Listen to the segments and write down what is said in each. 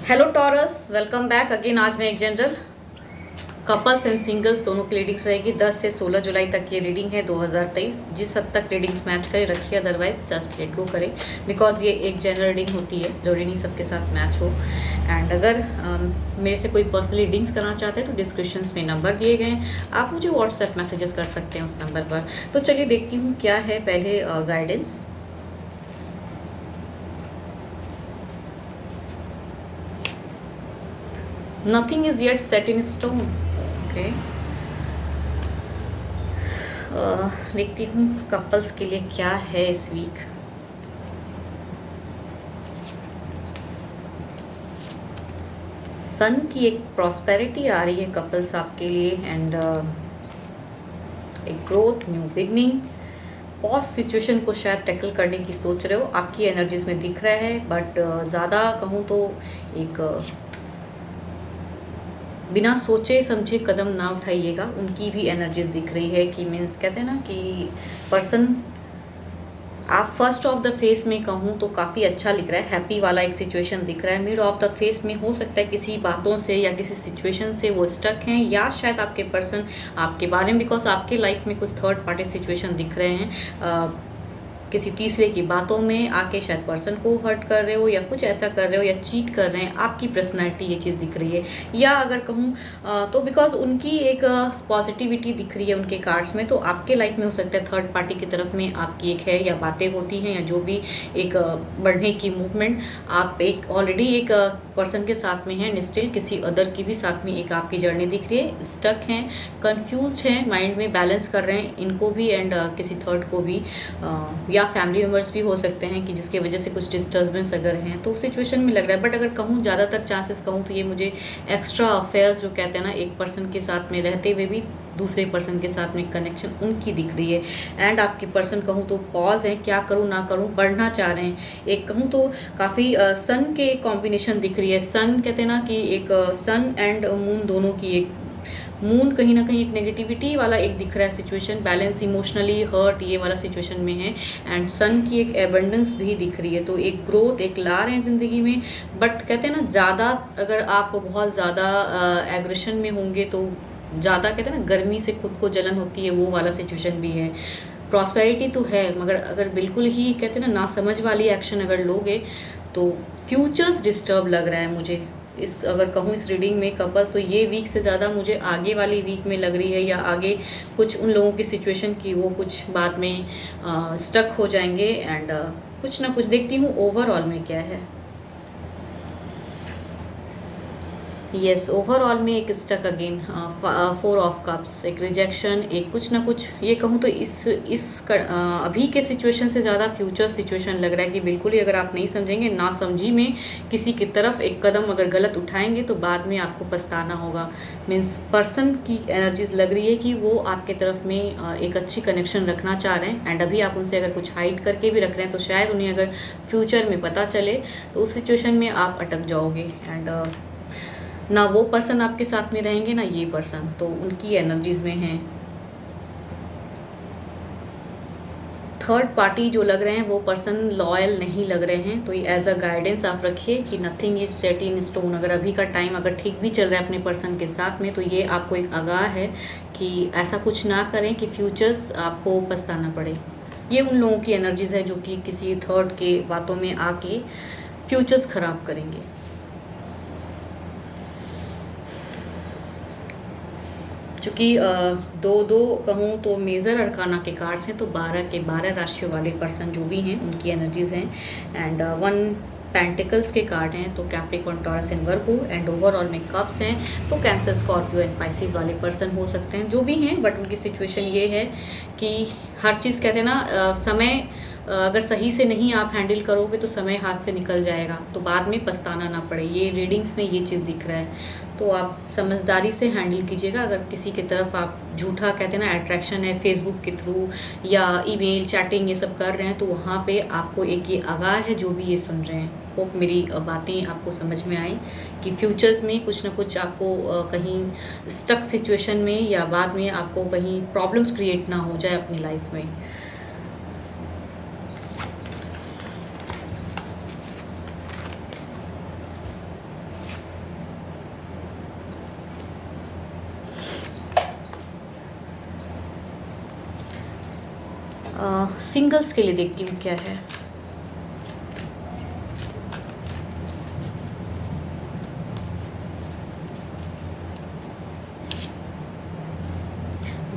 Hello taurus, welcome back again. आज मैं एक जनरल कपल्स एंड सिंगल्स दोनों की रीडिंग्स रहेगी। 10 से 16 जुलाई तक ये रीडिंग है 2023। जिस हद तक रीडिंग्स मैच करे रखिए, अदरवाइज जस्ट लेट गो करें, बिकॉज ये एक जनरल रीडिंग होती है, जरूरी नहीं सबके साथ मैच हो। एंड अगर मेरे से कोई पर्सनल रीडिंग्स करना चाहते हैं तो डिस्क्रिप्शन में नंबर दिए गए हैं, आप मुझे व्हाट्सएप मैसेजेस कर सकते हैं उस नंबर पर। तो चलिए देखती हूँ क्या है पहले guidance. Nothing is yet set in stone. Okay, देखती हूँ कपल्स के लिए क्या है इस वीक। सन की एक प्रॉस्पेरिटी आ रही है कपल्स आपके लिए, एंड एक growth, new beginning. Pause situation को शायद टैकल करने की सोच रहे हो, आपकी एनर्जीज में दिख रहा है। बट ज़्यादा कहूँ तो एक बिना सोचे समझे कदम ना उठाइएगा, उनकी भी एनर्जीज दिख रही है कि मीन्स कहते हैं ना कि पर्सन आप फर्स्ट ऑफ द फेस में कहूँ तो काफ़ी अच्छा लिख रहा है, हैप्पी वाला एक सिचुएशन दिख रहा है। मिड ऑफ द फेस में हो सकता है किसी बातों से या किसी सिचुएशन से वो स्टक हैं, या शायद आपके पर्सन आपके बारे में, बिकॉज आपके लाइफ में कुछ थर्ड पार्टी सिचुएशन दिख रहे हैं। किसी तीसरे की बातों में आके शायद पर्सन को हर्ट कर रहे हो, या कुछ ऐसा कर रहे हो, या चीट कर रहे हैं। आपकी पर्सनैलिटी ये चीज़ दिख रही है, या अगर कहूँ तो बिकॉज उनकी एक पॉजिटिविटी दिख रही है उनके कार्ड्स में, तो आपके लाइफ में हो सकता है थर्ड पार्टी की तरफ में आपकी एक है, या बातें होती हैं, या जो भी एक बढ़ने की मूवमेंट। आप एक ऑलरेडी एक पर्सन के साथ में हैं, एंड स्टिल किसी अदर की भी साथ में एक आपकी जर्नी दिख रही है। स्टक हैं, कंफ्यूज्ड हैं, माइंड में बैलेंस कर रहे हैं इनको भी एंड किसी थर्ड को भी, या फैमिली मेम्बर्स भी हो सकते हैं कि जिसके वजह से कुछ डिस्टर्बेंस अगर हैं तो सिचुएशन में लग रहा है। बट अगर कहूँ ज़्यादातर चांसेस कहूँ तो ये मुझे एक्स्ट्रा अफेयर्स जो कहते हैं ना, एक पर्सन के साथ में रहते हुए भी दूसरे पर्सन के साथ में कनेक्शन उनकी दिख रही है। एंड आपके पर्सन कहूँ तो पॉज है, क्या करूँ ना करूँ, बढ़ना चाह रहे हैं। एक कहूँ तो काफ़ी सन के कॉम्बिनेशन दिख रही है। सन कहते हैं ना कि एक सन एंड मून दोनों की एक, मून कहीं ना कहीं एक नेगेटिविटी वाला एक दिख रहा है सिचुएशन, बैलेंस, इमोशनली हर्ट ये वाला सिचुएशन में है। एंड सन की एक एबंडेंस भी दिख रही है, तो एक ग्रोथ एक ला रहे हैं ज़िंदगी में। बट कहते हैं ना, ज़्यादा अगर आप बहुत ज़्यादा एग्रेशन में होंगे तो ज़्यादा कहते हैं ना गर्मी से खुद को जलन होती है, वो वाला सिचुएशन भी है। प्रॉस्पेरिटी तो है, मगर अगर बिल्कुल ही कहते हैं ना नासमझ वाली एक्शन अगर लोगे तो फ्यूचर्स डिस्टर्ब लग रहा है मुझे। इस अगर कहूँ इस रीडिंग में कपल्स, तो ये वीक से ज़्यादा मुझे आगे वाली वीक में लग रही है, या आगे कुछ उन लोगों की सिचुएशन की वो कुछ बाद में स्टक हो जाएंगे। एंड कुछ ना कुछ देखती हूँ ओवरऑल में क्या है। यस, ओवरऑल में एक स्टक अगेन, 4 ऑफ कप्स, एक रिजेक्शन, एक कुछ ना कुछ। ये कहूँ तो अभी के सिचुएशन से ज़्यादा फ्यूचर सिचुएशन लग रहा है कि बिल्कुल ही अगर आप नहीं समझेंगे, ना समझी में किसी की तरफ एक कदम अगर गलत उठाएंगे तो बाद में आपको पछताना होगा। मीन्स पर्सन की एनर्जीज लग रही है कि वो आपके तरफ में एक अच्छी कनेक्शन रखना चाह रहे हैं। एंड अभी आप उनसे अगर कुछ हाइड करके भी रख रहे हैं तो शायद उन्हें अगर फ्यूचर में पता चले तो उस सिचुएशन में आप अटक जाओगे। एंड ना वो पर्सन आपके साथ में रहेंगे, ना ये पर्सन, तो उनकी एनर्जीज में हैं। थर्ड पार्टी जो लग रहे हैं वो पर्सन लॉयल नहीं लग रहे हैं, तो ये एज अ गाइडेंस आप रखिए कि nothing is set in stone. अगर अभी का टाइम अगर ठीक भी चल रहा है अपने पर्सन के साथ में, तो ये आपको एक आगाह है कि ऐसा कुछ ना करें कि फ्यूचर्स आपको पछताना पड़े। ये उन लोगों की एनर्जीज है जो कि किसी थर्ड के बातों में आके फ्यूचर्स खराब करेंगे। चूँकि दो दो कहूँ तो मेजर अरकाना के कार्ड्स हैं, तो 12 के 12 राशियों वाले पर्सन जो भी हैं उनकी एनर्जीज हैं। एंड 1 पेंटिकल्स के कार्ड हैं, तो Capricorn, taurus and Virgo. And overall में कप्स हैं, तो कैंसर, स्कॉर्पियो एंड पाइसिस वाले पर्सन हो सकते हैं जो भी हैं। बट उनकी सिचुएशन ये है कि हर चीज़ कहते हैं ना समय अगर सही से नहीं आप हैंडल करोगे तो समय हाथ से निकल जाएगा, तो बाद में पछताना ना पड़े। ये रीडिंग्स में ये चीज़ दिख रहा है, तो आप समझदारी से हैंडल कीजिएगा। अगर किसी की तरफ आप झूठा कहते हैं ना अट्रैक्शन है, फेसबुक के थ्रू या ईमेल चैटिंग ये सब कर रहे हैं, तो वहाँ पे आपको एक ये आगाह है जो भी ये सुन रहे हैं। होप मेरी बातें आपको समझ में आई कि फ्यूचर्स में कुछ ना कुछ आपको कहीं स्टक सिचुएशन में या बाद में आपको कहीं प्रॉब्लम्स क्रिएट ना हो जाए अपनी लाइफ में। सिंगल्स के लिए देखती हूँ क्या है।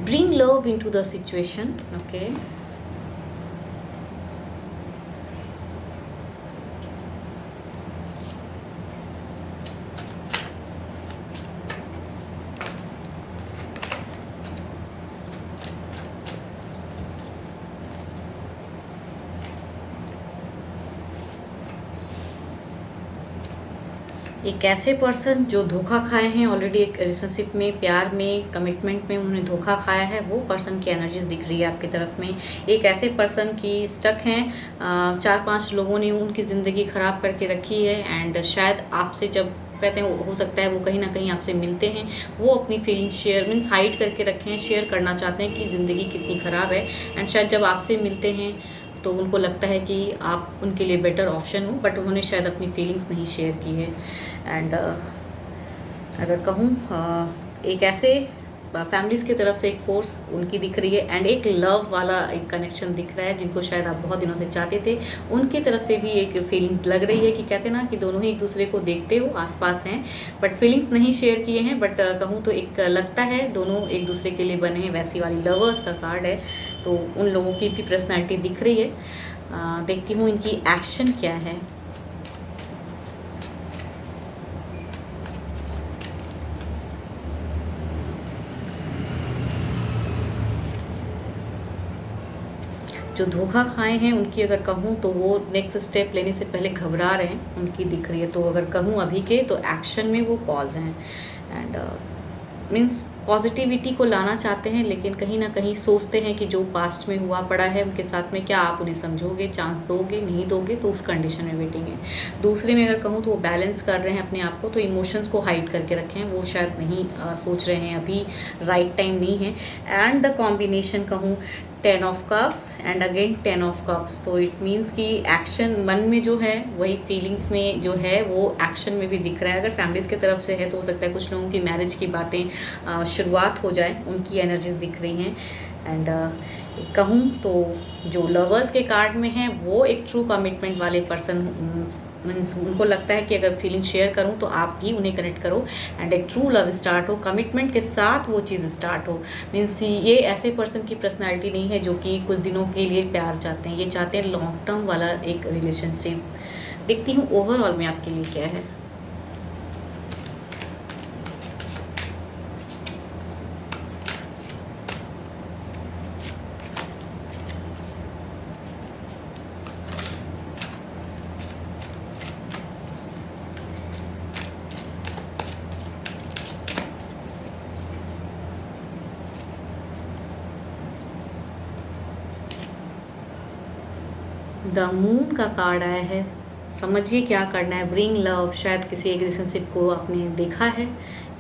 Bring love into the situation, okay. एक ऐसे पर्सन जो धोखा खाए हैं ऑलरेडी, एक रिलेशनशिप में, प्यार में, कमिटमेंट में उन्होंने धोखा खाया है, वो पर्सन की एनर्जीज दिख रही है आपकी तरफ में। एक ऐसे पर्सन की स्टक हैं, 4-5 लोगों ने उनकी ज़िंदगी ख़राब करके रखी है, एंड शायद आपसे जब कहते हैं हो सकता है वो कहीं ना कहीं आपसे मिलते हैं, वो अपनी फीलिंग्स शेयर मीन्स हाइड करके रखे हैं, शेयर करना चाहते हैं कि ज़िंदगी कितनी ख़राब है, एंड शायद जब आपसे मिलते हैं तो उनको लगता है कि आप उनके लिए बेटर ऑप्शन हो, बट उन्होंने शायद अपनी फीलिंग्स नहीं शेयर की है। एंड अगर कहूँ एक ऐसे फैमिलीज़ की तरफ से एक फोर्स उनकी दिख रही है, एंड एक लव वाला एक कनेक्शन दिख रहा है जिनको शायद आप बहुत दिनों से चाहते थे, उनकी तरफ से भी एक फीलिंग्स लग रही है कि कहते ना कि दोनों ही एक दूसरे को देखते हो, आसपास हैं, बट फीलिंग्स नहीं शेयर किए हैं, बट कहूँ तो एक लगता है दोनों एक दूसरे के लिए बने हैं, वैसी वाली लवर्स का कार्ड है, तो उन लोगों की भी पर्सनैलिटी दिख रही है। देखती हूँ इनकी एक्शन क्या है। जो धोखा खाए हैं उनकी अगर कहूँ तो वो नेक्स्ट स्टेप लेने से पहले घबरा रहे हैं, उनकी दिख रही है। तो अगर कहूँ अभी के तो एक्शन में वो पॉज हैं, एंड मीन्स पॉजिटिविटी को लाना चाहते हैं, लेकिन कहीं ना कहीं सोचते हैं कि जो पास्ट में हुआ पड़ा है उनके साथ में, क्या आप उन्हें समझोगे, चांस दोगे, नहीं दोगे, तो उस कंडीशन में वेटिंग है। दूसरे में अगर कहूँ तो वो बैलेंस कर रहे हैं अपने आप को, तो इमोशंस को हाइड करके रखें, वो शायद नहीं सोच रहे हैं अभी, राइट टाइम नहीं है। एंड द कॉम्बिनेशन कहूँ 10 of cups and again 10 of cups, तो इट मीन्स कि एक्शन मन में जो है वही फीलिंग्स में जो है वो एक्शन में भी दिख रहा है। अगर फैमिलीज़ की तरफ से है तो हो सकता है कुछ लोगों की मैरिज की बातें शुरुआत हो जाए, उनकी एनर्जीज दिख रही हैं। एंड कहूँ तो जो लवर्स के कार्ड में हैं वो एक ट्रू कमिटमेंट वाले पर्सन, मीन्स उनको लगता है कि अगर फीलिंग शेयर करूं तो आप भी उन्हें कनेक्ट करो, एंड एक ट्रू लव स्टार्ट हो, कमिटमेंट के साथ वो चीज़ स्टार्ट हो। मीन्स ये ऐसे पर्सन की पर्सनालिटी नहीं है जो कि कुछ दिनों के लिए प्यार चाहते हैं, ये चाहते हैं लॉन्ग टर्म वाला एक रिलेशनशिप। देखती हूँ ओवरऑल में आपके लिए क्या है। द मून का कार्ड आया है, समझिए क्या करना है। ब्रिंग लव, शायद किसी एक रिलेशनशिप को आपने देखा है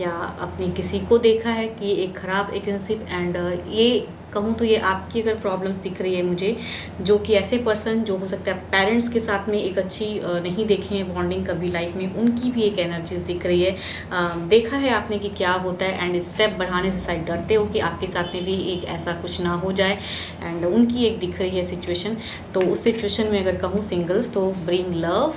या आपने किसी को देखा है कि एक ख़राब एक रिलेशनशिप, एंड ये कहूँ तो ये आपकी अगर प्रॉब्लम्स दिख रही है मुझे, जो कि ऐसे पर्सन जो हो सकता है पेरेंट्स के साथ में एक अच्छी नहीं देखे हैं बॉन्डिंग कभी लाइफ में, उनकी भी एक एनर्जीज दिख रही है। देखा है आपने कि क्या होता है, एंड स्टेप बढ़ाने से शायद डरते हो कि आपके साथ में भी एक ऐसा कुछ ना हो जाए, एंड उनकी एक दिख रही है सिचुएशन। तो उस सिचुएशन में अगर कहूँ सिंगल्स, तो ब्रिंग लव।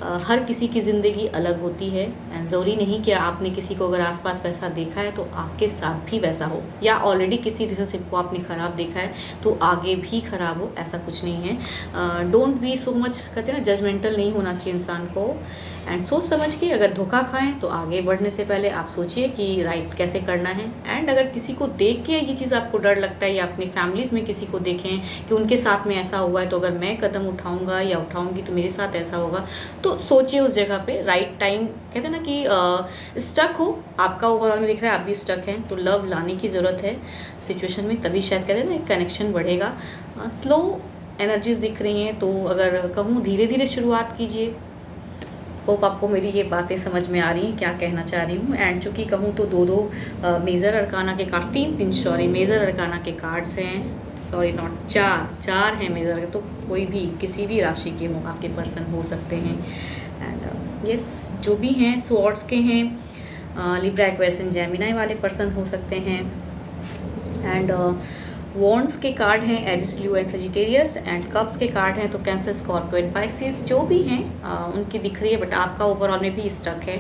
हर किसी की ज़िंदगी अलग होती है, एंड ज़रूरी नहीं कि आपने किसी को अगर आसपास वैसा देखा है तो आपके साथ भी वैसा हो, या ऑलरेडी किसी रिलेशनशिप को आपने ख़राब देखा है तो आगे भी ख़राब हो, ऐसा कुछ नहीं है। डोंट बी सो मच, कहते हैं ना, जजमेंटल नहीं होना चाहिए इंसान को, एंड सोच समझ के अगर धोखा खाएं तो आगे बढ़ने से पहले आप सोचिए कि राइट कैसे करना है। एंड अगर किसी को देख के ये चीज़ आपको डर लगता है, या अपनी फैमिलीज़ में किसी को देखें कि उनके साथ में ऐसा हुआ है, तो अगर मैं कदम उठाऊंगा या उठाऊंगी तो मेरे साथ ऐसा होगा, तो सोचिए उस जगह पे राइट टाइम, कहते हैं ना कि स्टक हो, आपका ओवरऑल में दिख रहा है आप भी स्टक हैं, तो लव लाने की ज़रूरत है सिचुएशन में, तभी शायद कहते हैं ना एक कनेक्शन बढ़ेगा। स्लो एनर्जीज दिख रही हैं, तो अगर कहूँ धीरे धीरे शुरुआत कीजिए। होप आपको मेरी ये बातें समझ में आ रही हैं, क्या कहना चाह रही हूँ। एंड चूँकि कहूँ तो दो मेजर अरकाना के कार्ड, तीन सॉरी मेजर अरकाना के कार्ड्स हैं, सॉरी नॉट चार हैं मेजर, तो कोई भी किसी भी राशि के हो आपके पर्सन हो सकते हैं। एंड यस, जो भी हैं स्वॉर्ड्स के हैं, लिब्रा एक्वेरियस एंड जेमिनी वाले पर्सन हो सकते हैं। एंड वॉन्ड्स के कार्ड हैं Aries, Leo and Sagittarius, and cups के कार्ड हैं तो कैंसर, स्कॉर्पियो एंड पाइसेस, जो भी हैं उनकी दिख रही है, बट आपका ओवरऑल में भी स्टक है।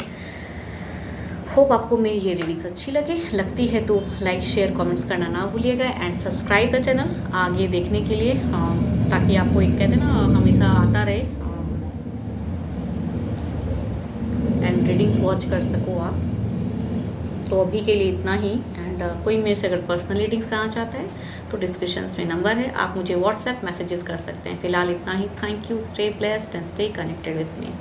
होप आपको मेरी ये रीडिंग्स अच्छी लगती है तो लाइक शेयर कमेंट्स करना ना भूलिएगा, एंड सब्सक्राइब द चैनल आगे देखने के लिए, ताकि आपको एक कहते ना हमेशा आता रहे एंड रीडिंग्स वॉच कर सको आप। तो अभी के लिए इतना ही, एंड कोई मेरे से अगर पर्सनल रीडिंग्स करना चाहता है तो डिस्क्रिप्शंस में नंबर है, आप मुझे व्हाट्सएप मैसेजेस कर सकते हैं। फिलहाल इतना ही। Thank you, stay blessed and stay connected with me.